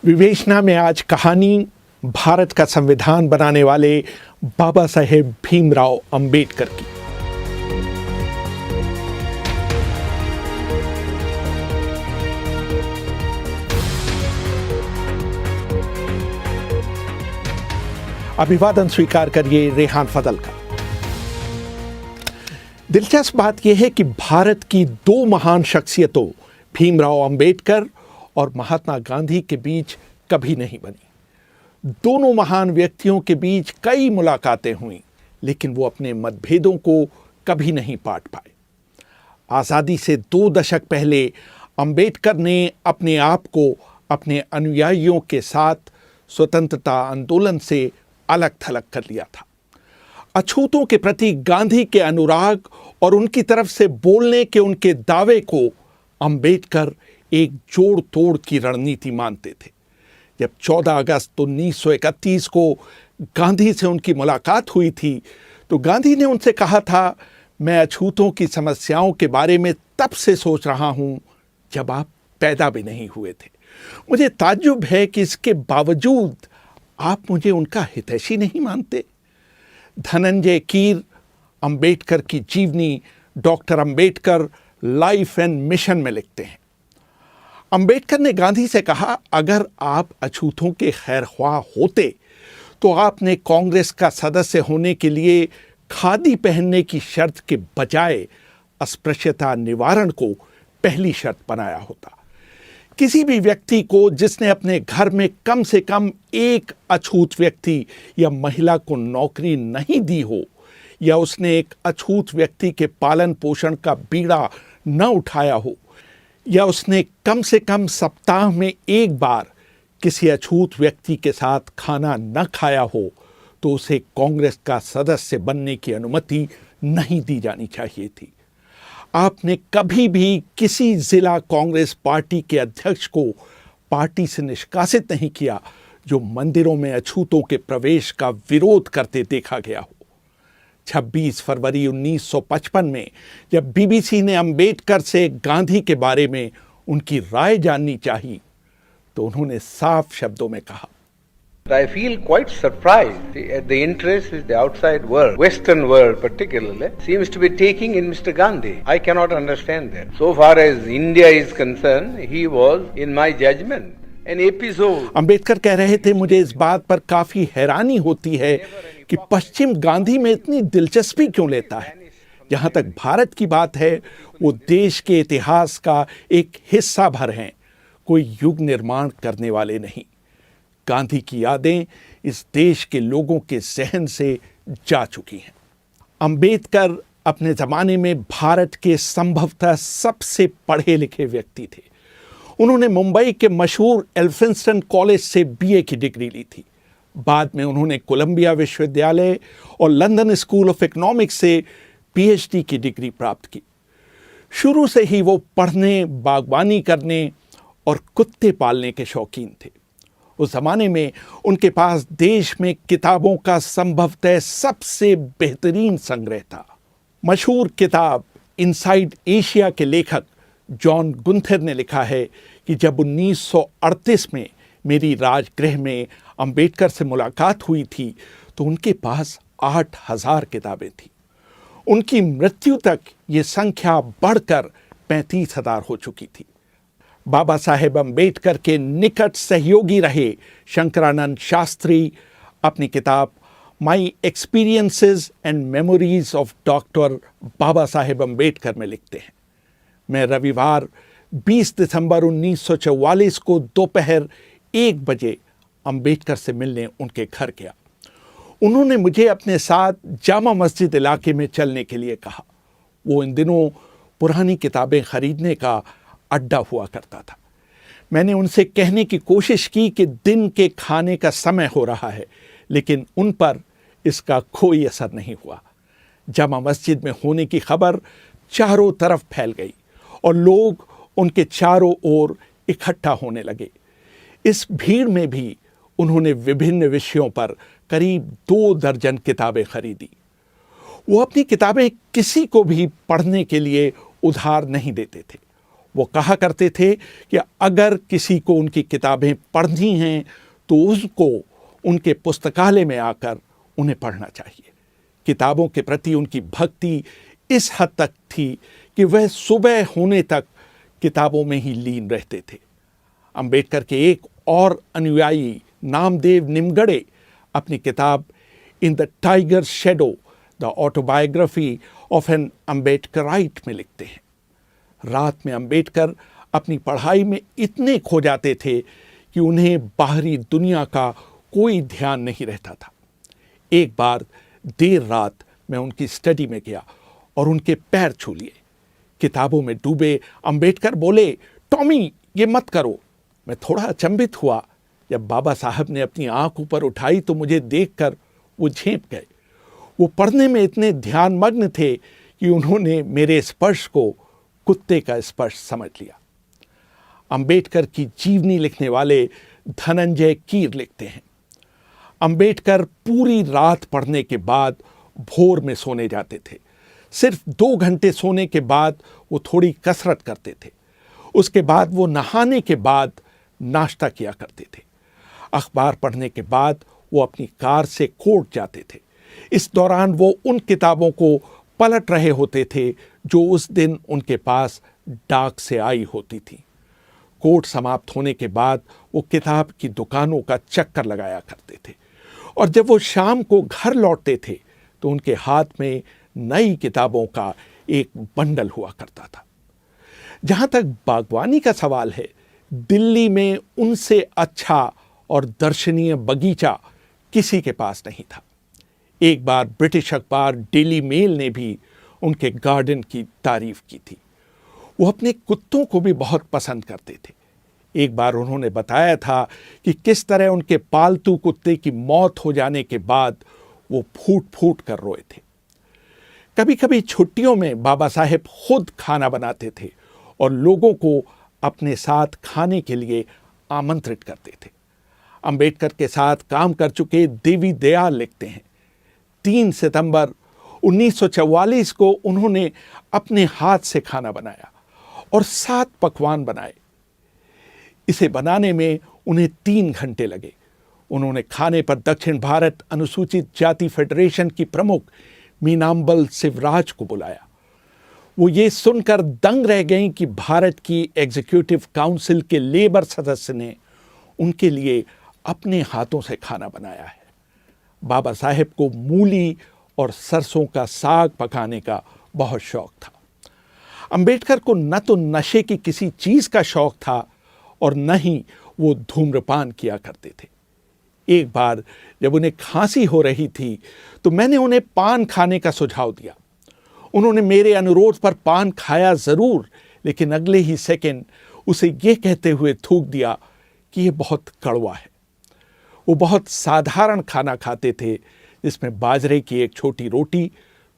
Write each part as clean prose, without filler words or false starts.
विवेचना में आज कहानी भारत का संविधान बनाने वाले बाबा साहेब भीमराव अंबेडकर की। अभिवादन स्वीकार करिए रेहान फजल का। दिलचस्प बात यह है कि भारत की दो महान शख्सियतों भीमराव अंबेडकर और महात्मा गांधी के बीच कभी नहीं बनी। दोनों महान व्यक्तियों के बीच कई मुलाकातें हुई, लेकिन वो अपने मतभेदों को कभी नहीं पाट पाए। आज़ादी से 2 दशक पहले अंबेडकर ने अपने आप को अपने अनुयायियों के साथ स्वतंत्रता आंदोलन से अलग थलग कर लिया था। अछूतों के प्रति गांधी के अनुराग और उनकी तरफ से बोलने के उनके दावे को अंबेडकर एक जोड़ तोड़ की रणनीति मानते थे। जब 14 अगस्त 1931 को गांधी से उनकी मुलाकात हुई थी, तो गांधी ने उनसे कहा था, मैं अछूतों की समस्याओं के बारे में तब से सोच रहा हूं जब आप पैदा भी नहीं हुए थे। मुझे ताज्जुब है कि इसके बावजूद आप मुझे उनका हितैषी नहीं मानते। धनंजय कीर अंबेडकर की जीवनी doctor Ambedkar life and mission में लिखते हैं। अंबेडकर ने गांधी से कहा, अगर आप अछूतों के खैरख्वाह होते तो आपने कांग्रेस का सदस्य होने के लिए खादी पहनने की शर्त के बजाय अस्पृश्यता निवारण को पहली शर्त बनाया होता। किसी भी व्यक्ति को जिसने अपने घर में कम से कम एक अछूत व्यक्ति या महिला को नौकरी नहीं दी हो, या उसने एक अछूत व्यक्ति के पालन पोषण का बीड़ा न उठाया हो, या उसने कम से कम सप्ताह में एक बार किसी अछूत व्यक्ति के साथ खाना न खाया हो, तो उसे कांग्रेस का सदस्य बनने की अनुमति नहीं दी जानी चाहिए थी। आपने कभी भी किसी जिला कांग्रेस पार्टी के अध्यक्ष को पार्टी से निष्कासित नहीं किया जो मंदिरों में अछूतों के प्रवेश का विरोध करते देखा गया हो। 26 फरवरी 1955 में जब बीबीसी ने अंबेडकर से गांधी के बारे में उनकी राय जाननी चाहिए, तो उन्होंने साफ शब्दों में कहा, I feel quite surprised at the interest which the outside world, Western world particularly, seems to be taking in Mr. Gandhi. I cannot understand that. So far as India is concerned, he was, in my judgment, an episode. Ambedkar कह रहे थे, मुझे इस बात पर काफी हैरानी होती है कि पश्चिम गांधी में इतनी दिलचस्पी क्यों लेता है। जहां तक भारत की बात है, वो देश के इतिहास का एक हिस्सा भर हैं, कोई युग निर्माण करने वाले नहीं। गांधी की यादें इस देश के लोगों के जहन से जा चुकी हैं। अंबेडकर अपने ज़माने में भारत के संभवतः सबसे पढ़े लिखे व्यक्ति थे। उन्होंने मुंबई के मशहूर एल्फिंस्टन कॉलेज से बीए की डिग्री ली थी। बाद में उन्होंने कोलंबिया विश्वविद्यालय और लंदन स्कूल ऑफ इकोनॉमिक्स से पीएचडी की डिग्री प्राप्त की। शुरू से ही वो पढ़ने, बागवानी करने और कुत्ते पालने के शौकीन थे। उस जमाने में उनके पास देश में किताबों का संभवतः सबसे बेहतरीन संग्रह था। मशहूर किताब इनसाइड एशिया के लेखक जॉन गुंथर ने लिखा है कि जब 1938 में मेरी राजगृह में अंबेडकर से मुलाकात हुई थी, तो उनके पास 8000 किताबें थीं। उनकी मृत्यु तक ये संख्या बढ़कर 35,000 हो चुकी थी। बाबा साहेब अंबेडकर के निकट सहयोगी रहे शंकरानंद शास्त्री अपनी किताब my experiences and memories of doctor Baba Saheb Ambedkar में लिखते हैं, मैं रविवार 20 दिसंबर 1944 को दोपहर 1 बजे अंबेडकर से मिलने उनके घर गया। उन्होंने मुझे अपने साथ जामा मस्जिद इलाके में चलने के लिए कहा। वो इन दिनों पुरानी किताबें खरीदने का अड्डा हुआ करता था। मैंने उनसे कहने की कोशिश की कि दिन के खाने का समय हो रहा है, लेकिन उन पर इसका कोई असर नहीं हुआ। जामा मस्जिद में होने की खबर चारों तरफ फैल गई और लोग उनके चारों ओर इकट्ठा होने लगे। इस भीड़ में भी उन्होंने विभिन्न विषयों पर करीब 2 दर्जन किताबें खरीदी। वो अपनी किताबें किसी को भी पढ़ने के लिए उधार नहीं देते थे। वो कहा करते थे कि अगर किसी को उनकी किताबें पढ़नी हैं तो उसको उनके पुस्तकालय में आकर उन्हें पढ़ना चाहिए। किताबों के प्रति उनकी भक्ति इस हद तक थी कि वह सुबह होने तक किताबों में ही लीन रहते थे। अंबेडकर के एक और अनुयायी नामदेव निमगड़े अपनी किताब in the tiger shadow the autobiography of an Ambedkarite में लिखते हैं, रात में अंबेडकर अपनी पढ़ाई में इतने खो जाते थे कि उन्हें बाहरी दुनिया का कोई ध्यान नहीं रहता था। एक बार देर रात मैं उनकी स्टडी में गया और उनके पैर छू लिए। किताबों में डूबे अंबेडकर बोले, टॉमी ये मत करो। मैं थोड़ा अचंभित हुआ। जब बाबा साहब ने अपनी आंख ऊपर उठाई तो मुझे देखकर वो झेंप गए। वो पढ़ने में इतने ध्यानमग्न थे कि उन्होंने मेरे स्पर्श को कुत्ते का स्पर्श समझ लिया। अंबेडकर की जीवनी लिखने वाले धनंजय कीर लिखते हैं, अंबेडकर पूरी रात पढ़ने के बाद भोर में सोने जाते थे। सिर्फ 2 घंटे सोने के बाद वो थोड़ी कसरत करते थे। उसके बाद वो नहाने के बाद नाश्ता किया करते थे। अखबार पढ़ने के बाद वो अपनी कार से कोर्ट जाते थे। इस दौरान वो उन किताबों को पलट रहे होते थे जो उस दिन उनके पास डाक से आई होती थी। कोर्ट समाप्त होने के बाद वो किताब की दुकानों का चक्कर लगाया करते थे और जब वो शाम को घर लौटते थे तो उनके हाथ में नई किताबों का एक बंडल हुआ करता था। जहां तक बागवानी का सवाल है, दिल्ली में उनसे अच्छा और दर्शनीय बगीचा किसी के पास नहीं था। एक बार ब्रिटिश अखबार डेली मेल ने भी उनके गार्डन की तारीफ की थी। वो अपने कुत्तों को भी बहुत पसंद करते थे। एक बार उन्होंने बताया था कि किस तरह उनके पालतू कुत्ते की मौत हो जाने के बाद वो फूट फूट कर रोए थे। कभी कभी छुट्टियों में बाबा साहेब खुद खाना बनाते थे और लोगों को अपने साथ खाने के लिए आमंत्रित करते थे। अंबेडकर के साथ काम कर चुके देवी दयाल लिखते हैं, 3 सितंबर 1944 को उन्होंने अपने हाथ से खाना बनाया और 7 पकवान बनाए। इसे बनाने में उन्हें 3 घंटे लगे। उन्होंने खाने पर दक्षिण भारत अनुसूचित जाति फेडरेशन की प्रमुख मीनाम्बल शिवराज को बुलाया। वो ये सुनकर दंग रह गईं कि भारत की एग्जीक्यूटिव काउंसिल के लेबर सदस्य ने उनके लिए अपने हाथों से खाना बनाया है। बाबा साहेब को मूली और सरसों का साग पकाने का बहुत शौक था। अंबेडकर को न तो नशे की किसी चीज का शौक था और न ही वो धूम्रपान किया करते थे। एक बार जब उन्हें खांसी हो रही थी तो मैंने उन्हें पान खाने का सुझाव दिया। उन्होंने मेरे अनुरोध पर पान खाया जरूर, लेकिन अगले ही सेकंड उसे ये कहते हुए थूक दिया कि यह बहुत कड़वा है। वो बहुत साधारण खाना खाते थे जिसमें बाजरे की एक छोटी रोटी,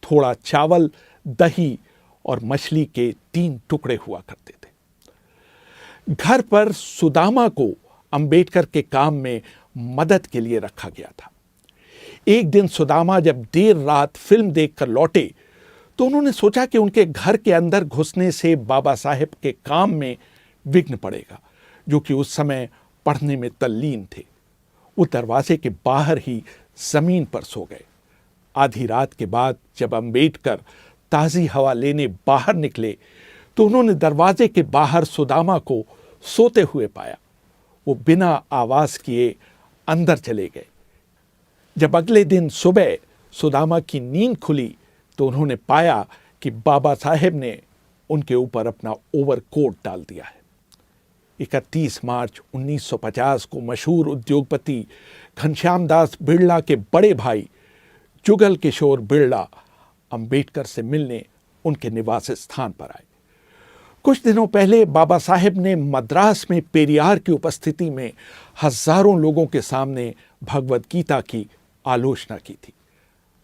थोड़ा चावल, दही और मछली के 3 टुकड़े हुआ करते थे। घर पर सुदामा को अंबेडकर के काम में मदद के लिए रखा गया था। एक दिन सुदामा जब देर रात फिल्म देखकर लौटे तो उन्होंने सोचा कि उनके घर के अंदर घुसने से बाबा साहेब के काम में विघ्न पड़ेगा, जो कि उस समय पढ़ने में तल्लीन थे। वो दरवाजे के बाहर ही जमीन पर सो गए। आधी रात के बाद जब अंबेडकर ताज़ी हवा लेने बाहर निकले तो उन्होंने दरवाजे के बाहर सुदामा को सोते हुए पाया। वो बिना आवाज किए अंदर चले गए। जब अगले दिन सुबह सुदामा की नींद खुली तो उन्होंने पाया कि बाबा साहेब ने उनके ऊपर अपना ओवरकोट डाल दिया है। 31 मार्च 1950 को मशहूर उद्योगपति घनश्याम दास बिड़ला के बड़े भाई जुगल किशोर बिड़ला अंबेडकर से मिलने उनके निवास स्थान पर आए। कुछ दिनों पहले बाबा साहेब ने मद्रास में पेरियार की उपस्थिति में हजारों लोगों के सामने भगवद गीता की आलोचना की थी।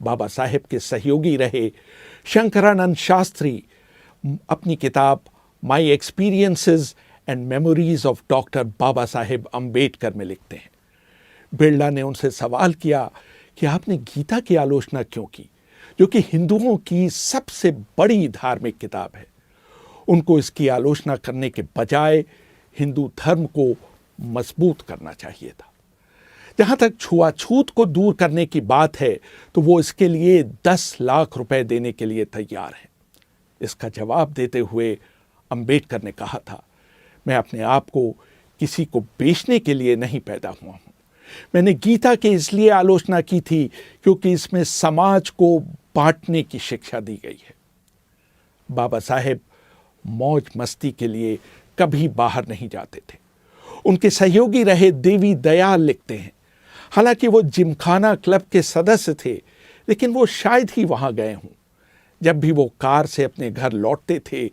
बाबा साहेब के सहयोगी रहे शंकरानंद शास्त्री अपनी किताब my experiences and memories of doctor Baba Saheb Ambedkar में लिखते हैं। बिड़ला ने उनसे सवाल किया कि आपने गीता की आलोचना क्यों की, जो कि हिंदुओं की सबसे बड़ी धार्मिक किताब है। उनको इसकी आलोचना करने के बजाय हिंदू धर्म को मजबूत करना चाहिए था। जहां तक छुआछूत को दूर करने की बात है तो वो इसके लिए 10 लाख रुपए देने के लिए तैयार है। इसका जवाब देते हुए अंबेडकर ने कहा था, मैं अपने आप को किसी को बेचने के लिए नहीं पैदा हुआ हूं। मैंने गीता की इसलिए आलोचना की थी क्योंकि इसमें समाज को बांटने की शिक्षा दी गई है। बाबा साहेब मौज मस्ती के लिए कभी बाहर नहीं जाते थे। उनके सहयोगी रहे देवी दयाल लिखते हैं, हालांकि वो जिमखाना क्लब के सदस्य थे, लेकिन वो शायद ही वहां गए हों। जब भी वो कार से अपने घर लौटते थे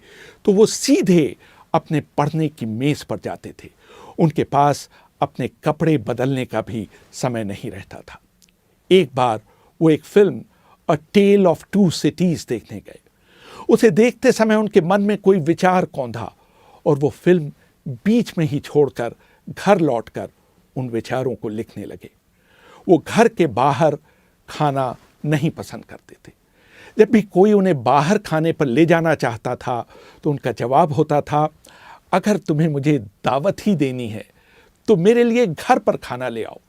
तो वो सीधे अपने पढ़ने की मेज पर जाते थे। उनके पास अपने कपड़े बदलने का भी समय नहीं रहता था। एक बार वो एक film a tale of two cities देखने गए। उसे देखते समय उनके मन में कोई विचार कौंधा और वो फिल्म बीच में ही छोड़कर घर लौटकर उन विचारों को लिखने लगे। वो घर के बाहर खाना नहीं पसंद करते थे। जब भी कोई उन्हें बाहर खाने पर ले जाना चाहता था तो उनका जवाब होता था, अगर तुम्हें मुझे दावत ही देनी है तो मेरे लिए घर पर खाना ले आओ।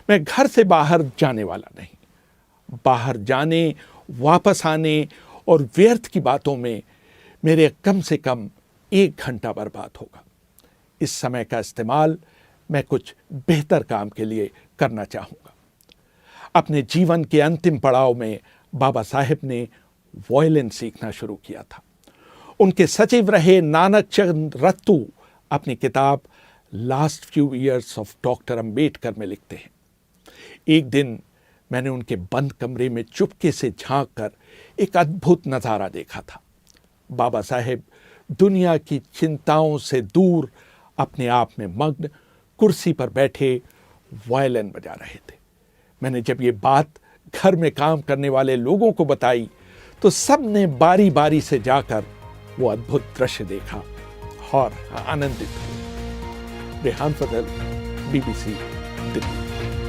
मैं घर से बाहर जाने वाला नहीं। बाहर जाने, वापस आने और व्यर्थ की बातों में मेरे कम से कम 1 घंटा बर्बाद होगा। इस समय का इस्तेमाल मैं कुछ बेहतर काम के लिए करना चाहूँगा। अपने जीवन के अंतिम पड़ाव में बाबा साहेब ने वायलिन सीखना शुरू किया था। उनके सचिव रहे नानक चंद रत्तू अपनी किताब last few years of doctor Ambedkar में लिखते हैं, एक दिन मैंने उनके बंद कमरे में चुपके से झांक कर एक अद्भुत नज़ारा देखा था। बाबा साहेब दुनिया की चिंताओं से दूर अपने आप में मग्न कुर्सी पर बैठे वायलिन बजा रहे थे। मैंने जब ये बात घर में काम करने वाले लोगों को बताई तो सब ने बारी बारी से जाकर वो अद्भुत दृश्य देखा और आनंदित हुए। रेहान फजल, BBC, दिल्ली।